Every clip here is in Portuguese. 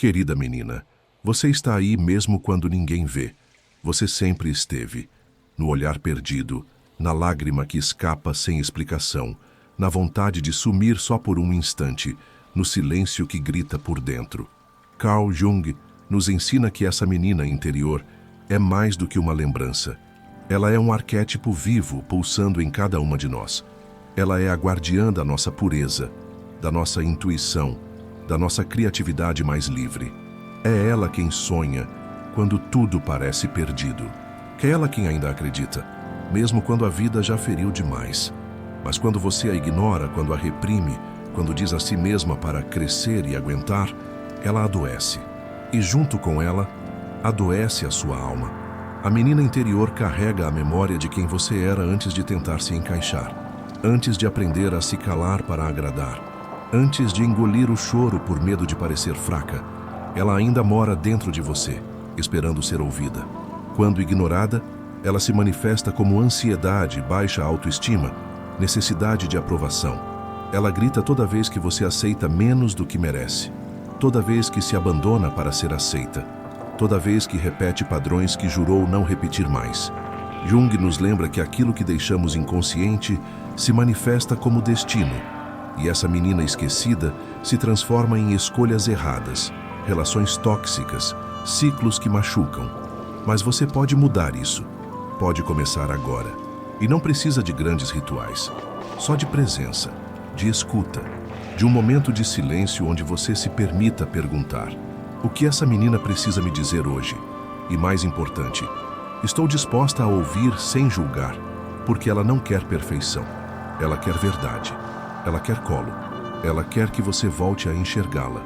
Querida menina, você está aí mesmo quando ninguém vê. Você sempre esteve. No olhar perdido, na lágrima que escapa sem explicação, na vontade de sumir só por um instante, no silêncio que grita por dentro. Carl Jung nos ensina que essa menina interior é mais do que uma lembrança. Ela é um arquétipo vivo pulsando em cada uma de nós. Ela é a guardiã da nossa pureza, da nossa intuição, da nossa criatividade mais livre. É ela quem sonha quando tudo parece perdido. É ela quem ainda acredita, mesmo quando a vida já feriu demais. Mas quando você a ignora, quando a reprime, quando diz a si mesma para crescer e aguentar, ela adoece. E junto com ela, adoece a sua alma. A menina interior carrega a memória de quem você era antes de tentar se encaixar, antes de aprender a se calar para agradar, antes de engolir o choro por medo de parecer fraca. Ela ainda mora dentro de você, esperando ser ouvida. Quando ignorada, ela se manifesta como ansiedade, baixa autoestima, necessidade de aprovação. Ela grita toda vez que você aceita menos do que merece, toda vez que se abandona para ser aceita, toda vez que repete padrões que jurou não repetir mais. Jung nos lembra que aquilo que deixamos inconsciente se manifesta como destino, e essa menina esquecida se transforma em escolhas erradas, relações tóxicas, ciclos que machucam. Mas você pode mudar isso. Pode começar agora. E não precisa de grandes rituais. Só de presença, de escuta, de um momento de silêncio onde você se permita perguntar: o que essa menina precisa me dizer hoje? E mais importante, estou disposta a ouvir sem julgar, porque ela não quer perfeição. Ela quer verdade. Ela quer colo. Ela quer que você volte a enxergá-la.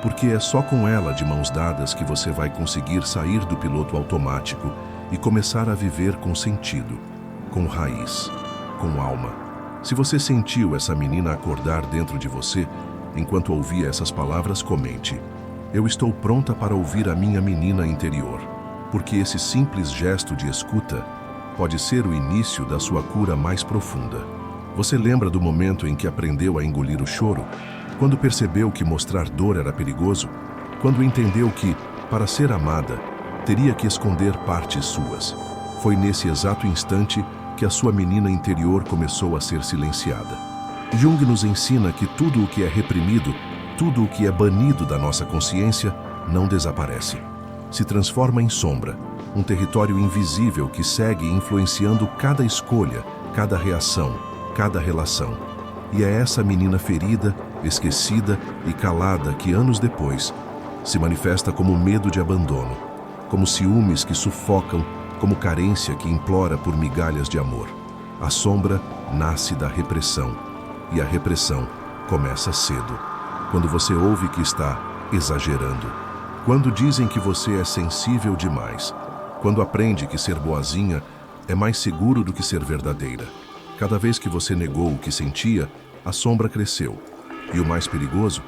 Porque é só com ela de mãos dadas que você vai conseguir sair do piloto automático e começar a viver com sentido, com raiz, com alma. Se você sentiu essa menina acordar dentro de você, enquanto ouvia essas palavras, comente: eu estou pronta para ouvir a minha menina interior, porque esse simples gesto de escuta pode ser o início da sua cura mais profunda. Você lembra do momento em que aprendeu a engolir o choro? Quando percebeu que mostrar dor era perigoso? Quando entendeu que, para ser amada, teria que esconder partes suas? Foi nesse exato instante que a sua menina interior começou a ser silenciada. Jung nos ensina que tudo o que é reprimido, tudo o que é banido da nossa consciência, não desaparece. Se transforma em sombra, um território invisível que segue influenciando cada escolha, cada reação, cada relação. E é essa menina ferida, esquecida e calada que anos depois se manifesta como medo de abandono, como ciúmes que sufocam, como carência que implora por migalhas de amor. A sombra nasce da repressão, e a repressão começa cedo, quando você ouve que está exagerando, quando dizem que você é sensível demais, quando aprende que ser boazinha é mais seguro do que ser verdadeira. Cada vez que você negou o que sentia, a sombra cresceu. E o mais perigoso,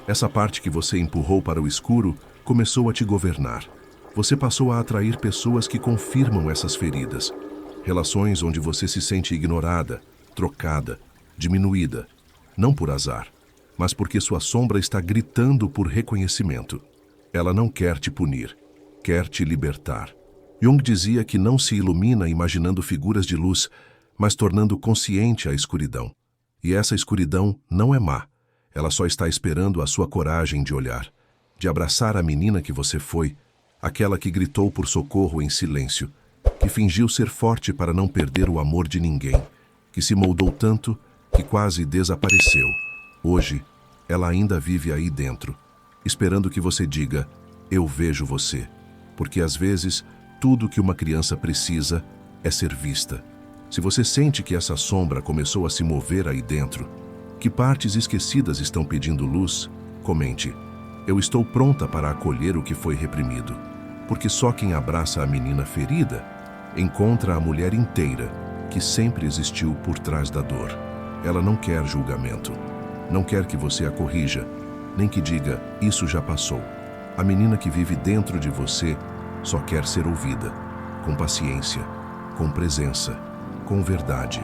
essa parte que você empurrou para o escuro começou a te governar. Você passou a atrair pessoas que confirmam essas feridas. Relações onde você se sente ignorada, trocada, diminuída. Não por azar, mas porque sua sombra está gritando por reconhecimento. Ela não quer te punir, quer te libertar. Jung dizia que não se ilumina imaginando figuras de luz, mas tornando consciente a escuridão. E essa escuridão não é má. Ela só está esperando a sua coragem de olhar, de abraçar a menina que você foi, aquela que gritou por socorro em silêncio, que fingiu ser forte para não perder o amor de ninguém, que se moldou tanto que quase desapareceu. Hoje, ela ainda vive aí dentro, esperando que você diga: eu vejo você. Porque às vezes, tudo que uma criança precisa é ser vista. Se você sente que essa sombra começou a se mover aí dentro, que partes esquecidas estão pedindo luz, comente: eu estou pronta para acolher o que foi reprimido. Porque só quem abraça a menina ferida encontra a mulher inteira que sempre existiu por trás da dor. Ela não quer julgamento, não quer que você a corrija, nem que diga: isso já passou. A menina que vive dentro de você só quer ser ouvida, com paciência, com presença, com verdade.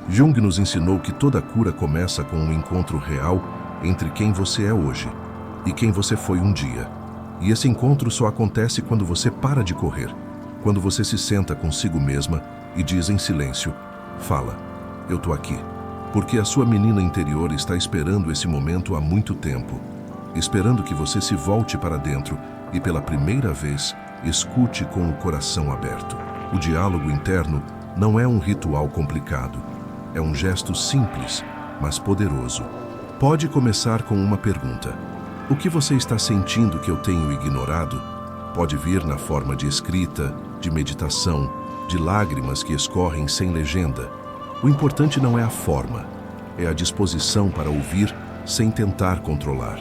Jung nos ensinou que toda cura começa com um encontro real entre quem você é hoje e quem você foi um dia. E esse encontro só acontece quando você para de correr, quando você se senta consigo mesma e diz em silêncio: fala, eu tô aqui. Porque a sua menina interior está esperando esse momento há muito tempo, esperando que você se volte para dentro e pela primeira vez escute com o coração aberto. O diálogo interno não é um ritual complicado, é um gesto simples, mas poderoso. Pode começar com uma pergunta: o que você está sentindo que eu tenho ignorado? Pode vir na forma de escrita, de meditação, de lágrimas que escorrem sem legenda. O importante não é a forma, é a disposição para ouvir sem tentar controlar.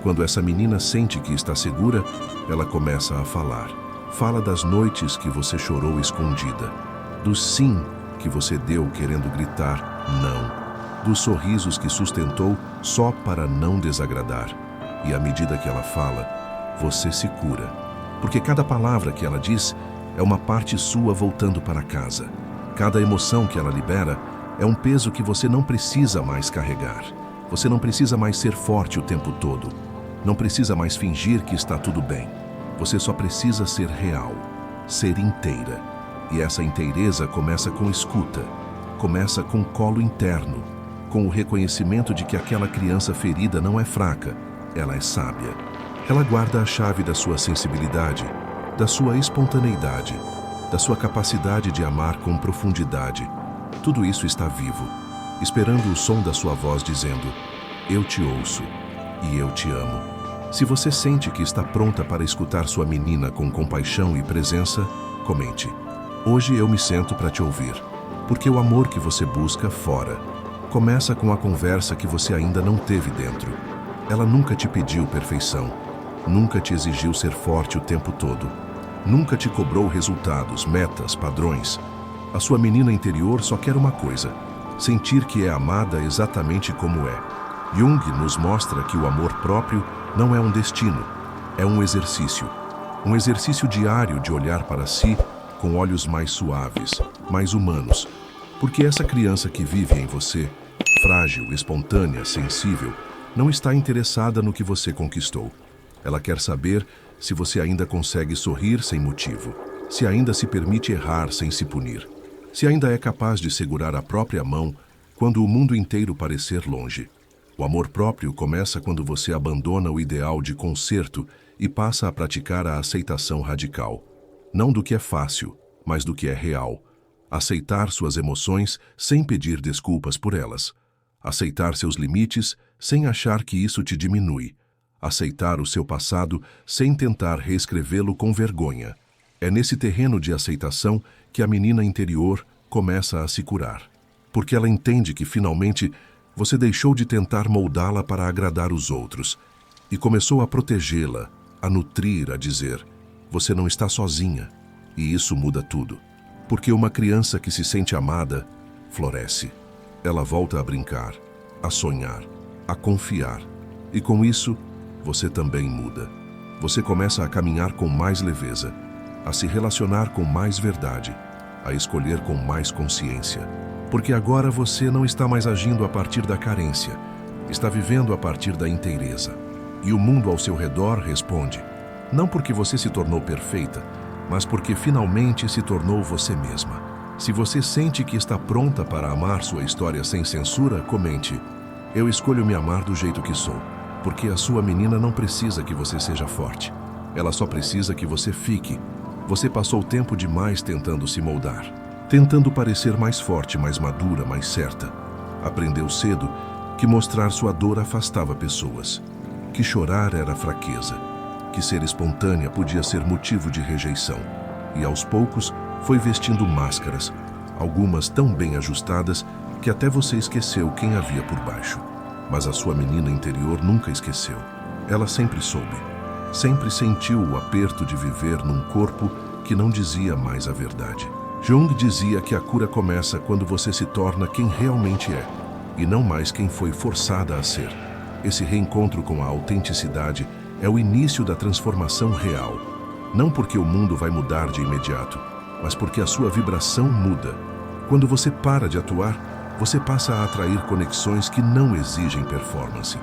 Quando essa menina sente que está segura, ela começa a falar. Fala das noites que você chorou escondida, do sim que você deu querendo gritar não, dos sorrisos que sustentou só para não desagradar. E à medida que ela fala, você se cura. Porque cada palavra que ela diz é uma parte sua voltando para casa. Cada emoção que ela libera é um peso que você não precisa mais carregar. Você não precisa mais ser forte o tempo todo. Não precisa mais fingir que está tudo bem. Você só precisa ser real, ser inteira. E essa inteireza começa com escuta, começa com colo interno, com o reconhecimento de que aquela criança ferida não é fraca, ela é sábia. Ela guarda a chave da sua sensibilidade, da sua espontaneidade, da sua capacidade de amar com profundidade. Tudo isso está vivo, esperando o som da sua voz dizendo: eu te ouço e eu te amo. Se você sente que está pronta para escutar sua menina com compaixão e presença, comente: hoje eu me sento para te ouvir, porque o amor que você busca fora começa com a conversa que você ainda não teve dentro. Ela nunca te pediu perfeição, nunca te exigiu ser forte o tempo todo. Nunca te cobrou resultados, metas, padrões. A sua menina interior só quer uma coisa: sentir que é amada exatamente como é. Jung nos mostra que o amor próprio não é um destino, é um exercício. Um exercício diário de olhar para si com olhos mais suaves, mais humanos. Porque essa criança que vive em você, frágil, espontânea, sensível, não está interessada no que você conquistou. Ela quer saber se você ainda consegue sorrir sem motivo, se ainda se permite errar sem se punir, se ainda é capaz de segurar a própria mão quando o mundo inteiro parecer longe. O amor próprio começa quando você abandona o ideal de conserto e passa a praticar a aceitação radical. Não do que é fácil, mas do que é real. Aceitar suas emoções sem pedir desculpas por elas. Aceitar seus limites sem achar que isso te diminui. Aceitar o seu passado sem tentar reescrevê-lo com vergonha. É nesse terreno de aceitação que a menina interior começa a se curar. Porque ela entende que, finalmente, você deixou de tentar moldá-la para agradar os outros e começou a protegê-la, a nutrir, a dizer: você não está sozinha. E isso muda tudo. Porque uma criança que se sente amada, floresce. Ela volta a brincar, a sonhar, a confiar. E com isso, você também muda. Você começa a caminhar com mais leveza, a se relacionar com mais verdade, a escolher com mais consciência. Porque agora você não está mais agindo a partir da carência, está vivendo a partir da inteireza. E o mundo ao seu redor responde, não porque você se tornou perfeita, mas porque finalmente se tornou você mesma. Se você sente que está pronta para amar sua história sem censura, comente: eu escolho me amar do jeito que sou. Porque a sua menina não precisa que você seja forte. Ela só precisa que você fique. Você passou tempo demais tentando se moldar, tentando parecer mais forte, mais madura, mais certa. Aprendeu cedo que mostrar sua dor afastava pessoas, que chorar era fraqueza, que ser espontânea podia ser motivo de rejeição. E aos poucos foi vestindo máscaras, algumas tão bem ajustadas que até você esqueceu quem havia por baixo. Mas a sua menina interior nunca esqueceu. Ela sempre soube. Sempre sentiu o aperto de viver num corpo que não dizia mais a verdade. Jung dizia que a cura começa quando você se torna quem realmente é, e não mais quem foi forçada a ser. Esse reencontro com a autenticidade é o início da transformação real. Não porque o mundo vai mudar de imediato, mas porque a sua vibração muda. Quando você para de atuar, você passa a atrair conexões que não exigem performance.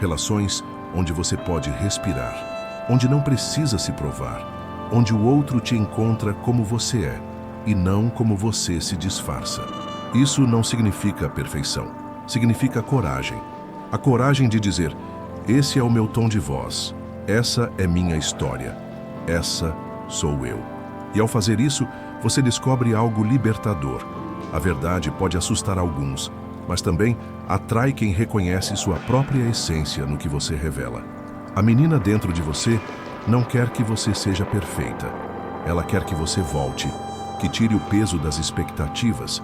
Relações onde você pode respirar, onde não precisa se provar, onde o outro te encontra como você é e não como você se disfarça. Isso não significa perfeição, significa coragem. A coragem de dizer: esse é o meu tom de voz, essa é minha história, essa sou eu. E ao fazer isso, você descobre algo libertador. A verdade pode assustar alguns, mas também atrai quem reconhece sua própria essência no que você revela. A menina dentro de você não quer que você seja perfeita. Ela quer que você volte, que tire o peso das expectativas,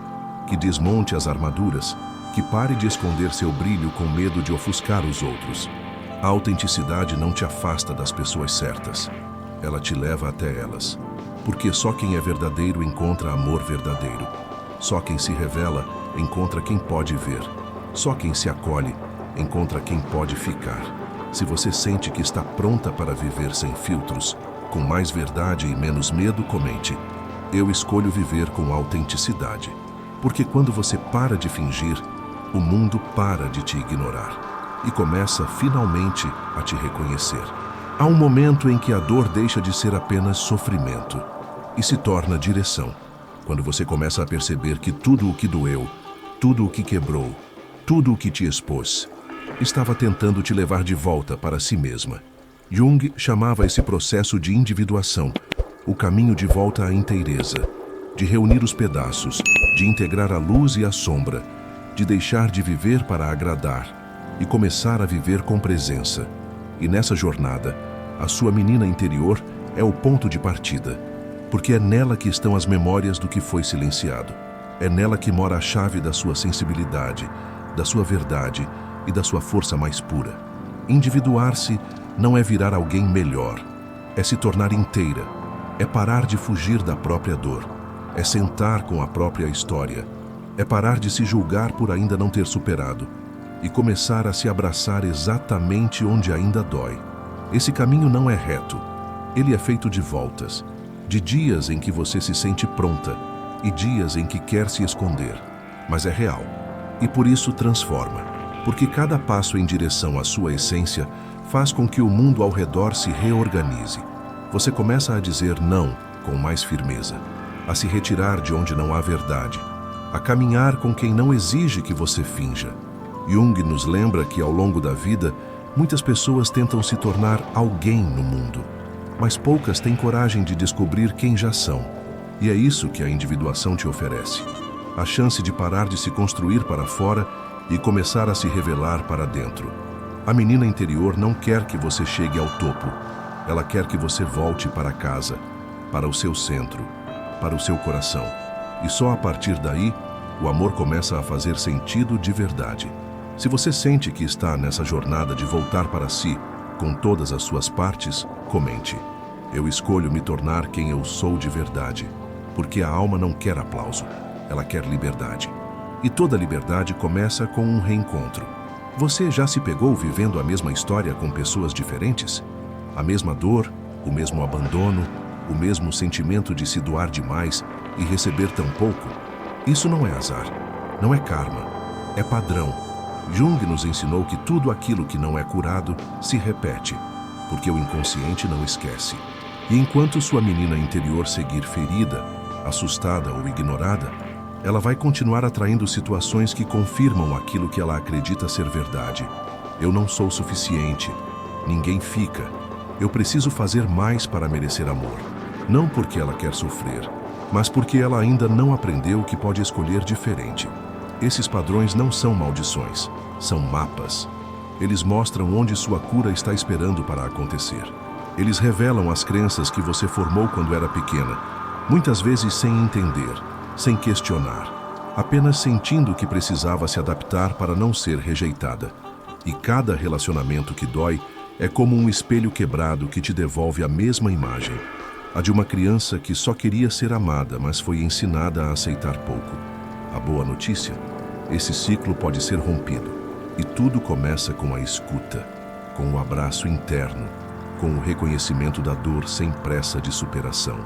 que desmonte as armaduras, que pare de esconder seu brilho com medo de ofuscar os outros. A autenticidade não te afasta das pessoas certas. Ela te leva até elas. Porque só quem é verdadeiro encontra amor verdadeiro. Só quem se revela encontra quem pode ver. Só quem se acolhe encontra quem pode ficar. Se você sente que está pronta para viver sem filtros, com mais verdade e menos medo, comente: eu escolho viver com autenticidade. Porque quando você para de fingir, o mundo para de te ignorar e começa finalmente a te reconhecer. Há um momento em que a dor deixa de ser apenas sofrimento e se torna direção. Quando você começa a perceber que tudo o que doeu, tudo o que quebrou, tudo o que te expôs, estava tentando te levar de volta para si mesma. Jung chamava esse processo de individuação, o caminho de volta à inteireza, de reunir os pedaços, de integrar a luz e a sombra, de deixar de viver para agradar e começar a viver com presença. E nessa jornada, a sua menina interior é o ponto de partida, porque é nela que estão as memórias do que foi silenciado. É nela que mora a chave da sua sensibilidade, da sua verdade e da sua força mais pura. Individuar-se não é virar alguém melhor, é se tornar inteira, é parar de fugir da própria dor, é sentar com a própria história, é parar de se julgar por ainda não ter superado e começar a se abraçar exatamente onde ainda dói. Esse caminho não é reto, ele é feito de voltas, de dias em que você se sente pronta e dias em que quer se esconder, mas é real e por isso transforma, porque cada passo em direção à sua essência faz com que o mundo ao redor se reorganize. Você começa a dizer não com mais firmeza, a se retirar de onde não há verdade, a caminhar com quem não exige que você finja. Jung nos lembra que ao longo da vida, muitas pessoas tentam se tornar alguém no mundo, mas poucas têm coragem de descobrir quem já são. E é isso que a individuação te oferece. A chance de parar de se construir para fora e começar a se revelar para dentro. A menina interior não quer que você chegue ao topo. Ela quer que você volte para casa, para o seu centro, para o seu coração. E só a partir daí, o amor começa a fazer sentido de verdade. Se você sente que está nessa jornada de voltar para si, com todas as suas partes, comente: eu escolho me tornar quem eu sou de verdade, porque a alma não quer aplauso, ela quer liberdade. E toda liberdade começa com um reencontro. Você já se pegou vivendo a mesma história com pessoas diferentes? A mesma dor, o mesmo abandono, o mesmo sentimento de se doar demais e receber tão pouco? Isso não é azar, não é karma, é padrão. Jung nos ensinou que tudo aquilo que não é curado se repete, porque o inconsciente não esquece. E enquanto sua menina interior seguir ferida, assustada ou ignorada, ela vai continuar atraindo situações que confirmam aquilo que ela acredita ser verdade. Eu não sou suficiente, ninguém fica, eu preciso fazer mais para merecer amor. Não porque ela quer sofrer, mas porque ela ainda não aprendeu que pode escolher diferente. Esses padrões não são maldições, são mapas. Eles mostram onde sua cura está esperando para acontecer. Eles revelam as crenças que você formou quando era pequena, muitas vezes sem entender, sem questionar, apenas sentindo que precisava se adaptar para não ser rejeitada. E cada relacionamento que dói é como um espelho quebrado que te devolve a mesma imagem, a de uma criança que só queria ser amada, mas foi ensinada a aceitar pouco. A boa notícia: esse ciclo pode ser rompido, e tudo começa com a escuta, com o abraço interno, com o reconhecimento da dor sem pressa de superação.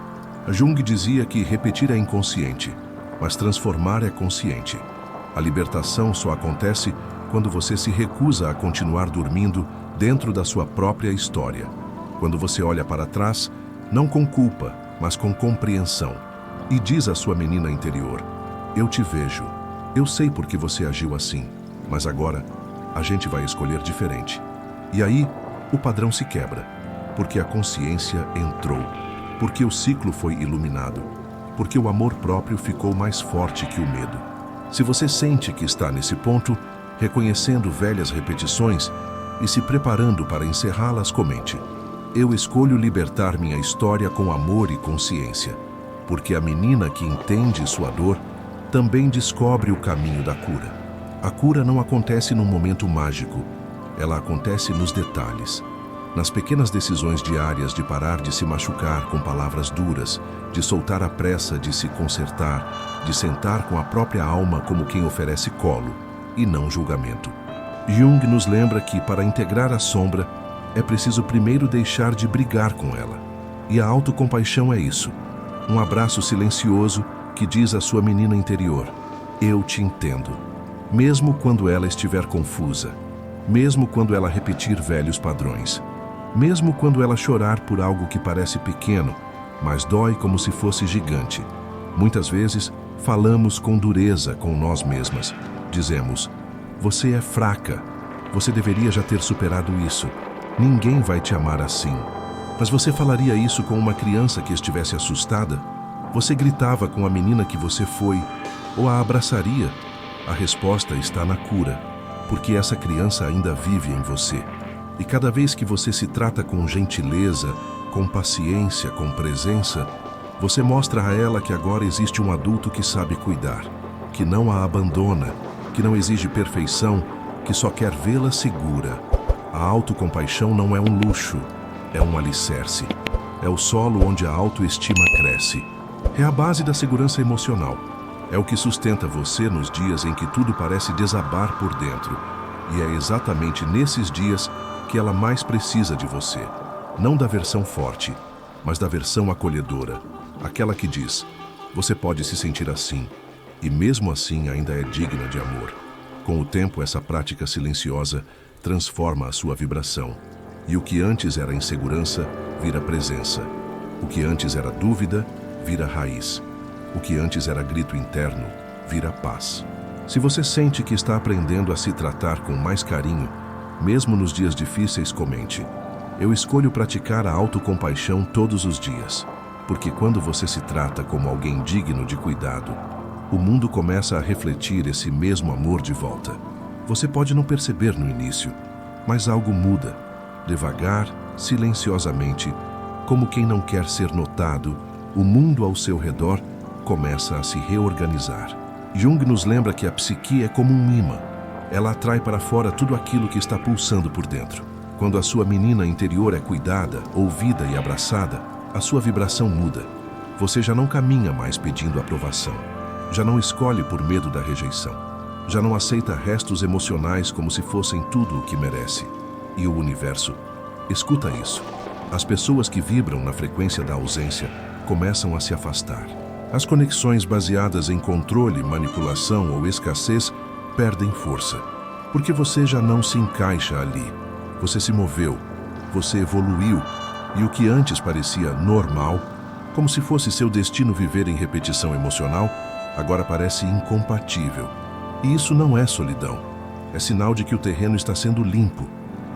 Jung dizia que repetir é inconsciente, mas transformar é consciente. A libertação só acontece quando você se recusa a continuar dormindo dentro da sua própria história. Quando você olha para trás, não com culpa, mas com compreensão, e diz à sua menina interior: eu te vejo, eu sei por que você agiu assim, mas agora a gente vai escolher diferente. E aí, o padrão se quebra, porque a consciência entrou, porque o ciclo foi iluminado, porque o amor próprio ficou mais forte que o medo. Se você sente que está nesse ponto, reconhecendo velhas repetições e se preparando para encerrá-las, comente: eu escolho libertar minha história com amor e consciência, porque a menina que entende sua dor também descobre o caminho da cura. A cura não acontece num momento mágico, ela acontece nos detalhes, nas pequenas decisões diárias de parar de se machucar com palavras duras, de soltar a pressa de se consertar, de sentar com a própria alma como quem oferece colo e não julgamento. Jung nos lembra que, para integrar a sombra, é preciso primeiro deixar de brigar com ela. E a autocompaixão é isso, um abraço silencioso que diz à sua menina interior: eu te entendo. Mesmo quando ela estiver confusa, mesmo quando ela repetir velhos padrões, mesmo quando ela chorar por algo que parece pequeno, mas dói como se fosse gigante. Muitas vezes, falamos com dureza com nós mesmas. Dizemos: você é fraca, você deveria já ter superado isso, ninguém vai te amar assim. Mas você falaria isso com uma criança que estivesse assustada? Você gritava com a menina que você foi, ou a abraçaria? A resposta está na cura, porque essa criança ainda vive em você. E cada vez que você se trata com gentileza, com paciência, com presença, você mostra a ela que agora existe um adulto que sabe cuidar, que não a abandona, que não exige perfeição, que só quer vê-la segura. A autocompaixão não é um luxo, é um alicerce. É o solo onde a autoestima cresce. É a base da segurança emocional. É o que sustenta você nos dias em que tudo parece desabar por dentro. E é exatamente nesses dias que ela mais precisa de você. Não da versão forte, mas da versão acolhedora. Aquela que diz: você pode se sentir assim, e mesmo assim ainda é digna de amor. Com o tempo, essa prática silenciosa transforma a sua vibração. E o que antes era insegurança, vira presença. O que antes era dúvida, vira raiz. O que antes era grito interno, vira paz. Se você sente que está aprendendo a se tratar com mais carinho, mesmo nos dias difíceis, comente: eu escolho praticar a autocompaixão todos os dias. Porque quando você se trata como alguém digno de cuidado, o mundo começa a refletir esse mesmo amor de volta. Você pode não perceber no início, mas algo muda. Devagar, silenciosamente, como quem não quer ser notado, o mundo ao seu redor começa a se reorganizar. Jung nos lembra que a psique é como um imã. Ela atrai para fora tudo aquilo que está pulsando por dentro. Quando a sua menina interior é cuidada, ouvida e abraçada, a sua vibração muda. Você já não caminha mais pedindo aprovação. Já não escolhe por medo da rejeição. Já não aceita restos emocionais como se fossem tudo o que merece. E o universo escuta isso. As pessoas que vibram na frequência da ausência começam a se afastar. As conexões baseadas em controle, manipulação ou escassez perdem força, porque você já não se encaixa ali. Você se moveu, você evoluiu, e o que antes parecia normal, como se fosse seu destino viver em repetição emocional, agora parece incompatível. E isso não é solidão, é sinal de que o terreno está sendo limpo,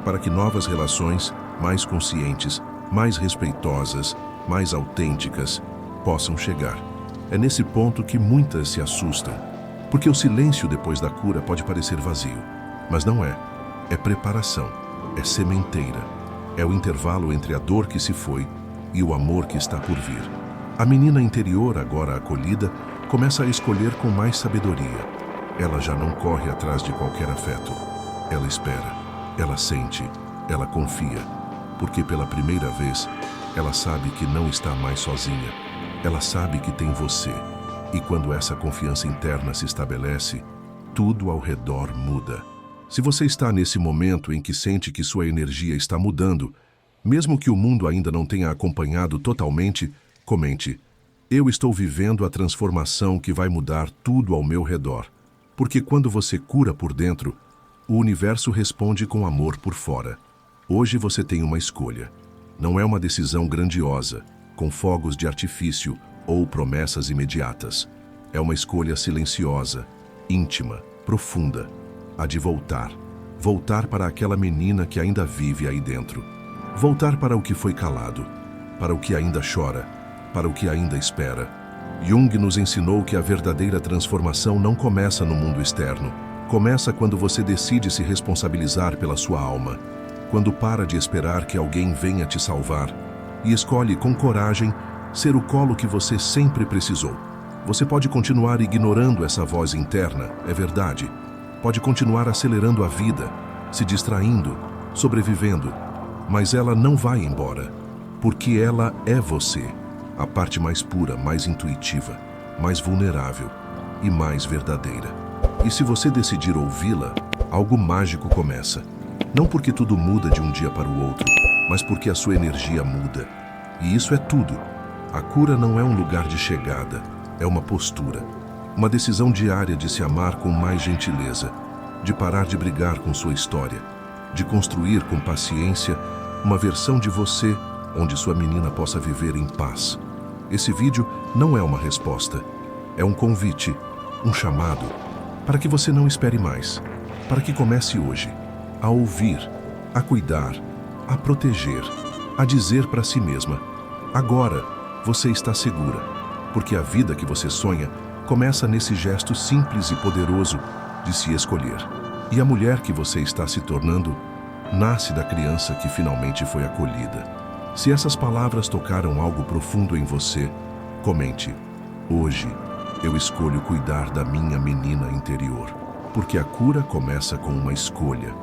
para que novas relações, mais conscientes, mais respeitosas, mais autênticas, possam chegar. É nesse ponto que muitas se assustam, porque o silêncio depois da cura pode parecer vazio, mas não é. É preparação, é sementeira, é o intervalo entre a dor que se foi e o amor que está por vir. A menina interior, agora acolhida, começa a escolher com mais sabedoria. Ela já não corre atrás de qualquer afeto. Ela espera, ela sente, ela confia, porque pela primeira vez, ela sabe que não está mais sozinha. Ela sabe que tem você. E quando essa confiança interna se estabelece, tudo ao redor muda. Se você está nesse momento em que sente que sua energia está mudando, mesmo que o mundo ainda não tenha acompanhado totalmente, comente: eu estou vivendo a transformação que vai mudar tudo ao meu redor. Porque quando você cura por dentro, o universo responde com amor por fora. Hoje você tem uma escolha: Não é uma decisão grandiosa, com fogos de artifício ou promessas imediatas. É uma escolha silenciosa, íntima, profunda, a de voltar. Voltar para aquela menina que ainda vive aí dentro. Voltar para o que foi calado, para o que ainda chora, para o que ainda espera. Jung nos ensinou que a verdadeira transformação não começa no mundo externo. Começa quando você decide se responsabilizar pela sua alma. Quando para de esperar que alguém venha te salvar e escolhe com coragem ser o colo que você sempre precisou. Você pode continuar ignorando essa voz interna, é verdade. Pode continuar acelerando a vida, se distraindo, sobrevivendo, mas ela não vai embora, porque ela é você, a parte mais pura, mais intuitiva, mais vulnerável e mais verdadeira. E se você decidir ouvi-la, algo mágico começa. Não porque tudo muda de um dia para o outro, mas porque a sua energia muda. E isso é tudo. A cura não é um lugar de chegada, é uma postura. Uma decisão diária de se amar com mais gentileza, de parar de brigar com sua história, de construir com paciência uma versão de você onde sua menina possa viver em paz. Esse vídeo não é uma resposta, é um convite, um chamado, para que você não espere mais, para que comece hoje a ouvir, a cuidar, a proteger, a dizer para si mesma: agora você está segura, porque a vida que você sonha começa nesse gesto simples e poderoso de se escolher. E a mulher que você está se tornando nasce da criança que finalmente foi acolhida. Se essas palavras tocaram algo profundo em você, comente: hoje eu escolho cuidar da minha menina interior, porque a cura começa com uma escolha,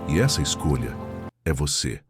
e essa escolha é você.